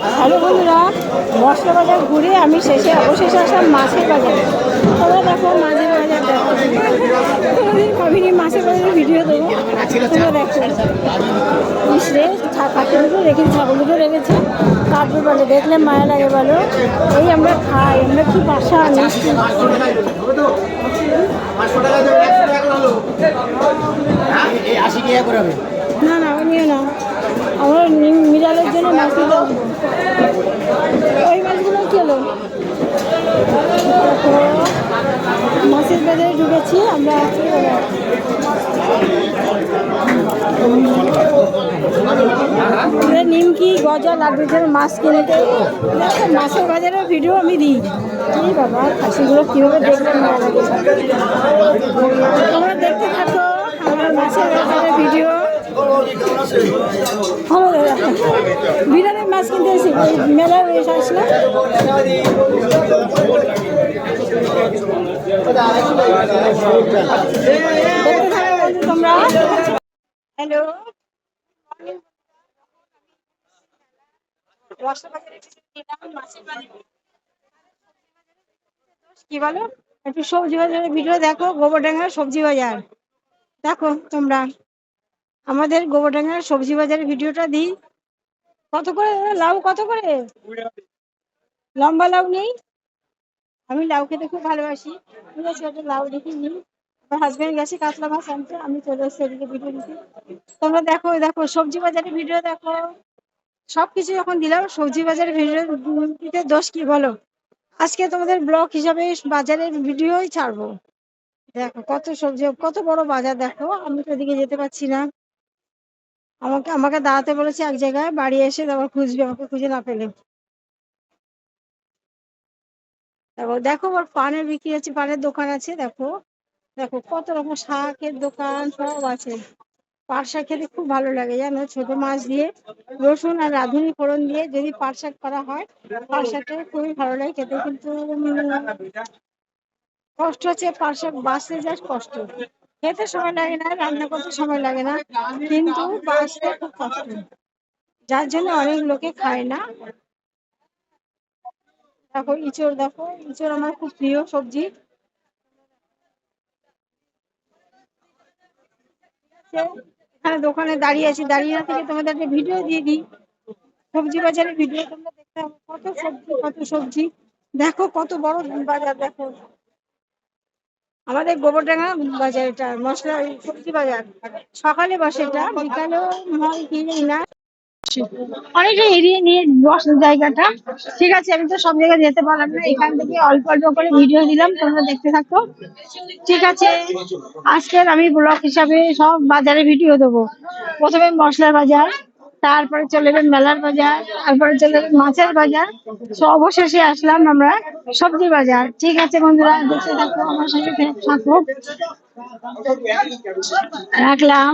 Hello বন্ধুরা, মশলা বাজার ঘুরে আমি অবশেষে আসলাম মাছের বাজারে। তোমরা দেখো মাছের বাজার দেখো, কোনোদিন ভাবিনি মাছের বাজারে ভিডিও দেবো। তোমরা দেখো মিশরে পাখি দুটো রেখেছে, ছাগল দুটো রেখেছে। তারপর বলে দেখলে মায়া লাগে বলো, এই আমরা খাই, আমরা কি বাসা মিষ্টি। না না নিও না, আমরা মিরালের জন্য মাছ নিতে। ওই মাছগুলো কি হলো? মাছের বাজারে ঢুকেছি আমরা। নিমকি গজা লাড্ডুর জন্য মাছ কিনে দেয়। দেখো মাছের বাজারের ভিডিও আমি দিই। এই বাবা খাসিগুলো কীভাবে দেখলাম না লাগে। তোমরা দেখতে থাকো আমার মাছের বাজারের ভিডিও। ভালো দাদা, বিরিয়ানির মাছ কিনতে এসেছি, মেলায় এসে আসলাম। দেখতে থাকো তোমরা। হ্যালো, কি বলো? একটু সবজি বাজারের ভিডিও দেখো, গোবরডাঙ্গার সবজি বাজার দেখো তোমরা। আমাদের গোবরডাঙ্গার সবজি বাজারের ভিডিওটা দিই। কত করে লাউ? কত করে লম্বা লাউ নেই? আমি লাউ খেতে খুব ভালোবাসি। ঠিক আছে, ওটা লাউ দেখি নিই। আমার হাজবেন্ড গেছে কাতলা মাছ আনতে, আমি চলে এসেছি এদিকে ভিডিও দিতে। তোমরা দেখো দেখো সবজি বাজারের ভিডিও দেখো। সবকিছু যখন দিলাম সবজি বাজারের ভিডিও দিতে দোষ কি বলো? আজকে তোমাদের ব্লগ হিসাবে বাজারের ভিডিওই ছাড়বো। দেখো কত সবজি, কত বড় বাজার দেখো। আমি তো এদিকে যেতে পারছি না, আমাকে আমাকে দাঁড়াতে বলেছে এক জায়গায়, বাড়ি এসে আবার খুঁজবে আমাকে, খুঁজে না পেলে। দেখো দেখো ওর পানের বিক্রি আছে, পানের দোকান আছে। দেখো দেখো কত রকম শাকের দোকান সব আছে। পাট শাক খেতে খুব ভালো লাগে জানো, ছোট মাছ দিয়ে রসুন আর রাঁধুনি ফোড়ন দিয়ে যদি পাট শাক করা হয়, পাট শাকটা খুবই ভালো লাগে খেতে। কিন্তু কষ্ট হচ্ছে, পাট শাক বাঁচতে যা কষ্ট। খেতে সময় লাগে না, রান্না করতে সময় লাগে না, কিন্তু বাঁচতে খুব কষ্ট, যার জন্য অনেক লোকে খায় না। দেখো ইঁচড়, দেখো ইঁচড় আমার খুব প্রিয় সবজি। এখানে দোকানে দাঁড়িয়ে আছি, দাঁড়িয়ে না থেকে তোমাদের একটা ভিডিও দিয়ে দিই। সবজি বাজারের ভিডিও তোমরা দেখতে হবে। কত সবজি, কত সবজি দেখো, কত বড় বাজার দেখো। আমাদের গোবরডাঙ্গা বাজার, এটা মশলা সবজি বাজার। সকালে বসে, এটা বিকালেও হয় কি জানি না। অনেকটা এরিয়া নিয়ে বসে জায়গাটা। ঠিক আছে, আমি তো সব জায়গায় যেতে পারলাম না, এখান থেকে অল্প অল্প করে ভিডিও দিলাম, তোমরা দেখতে থাকো। ঠিক আছে, আজকের আমি ব্লগ হিসাবে সব বাজারে ভিডিও দেবো। প্রথমে মশলার বাজার, তারপরে চলে যাবে মেলার বাজার, তারপরে চলে যাবে মাছের বাজার, অবশেষে আসলাম আমরা সবজি বাজার। ঠিক আছে বন্ধুরা, দেখতে থাকো, আমার সাথে থাকো। রাখলাম।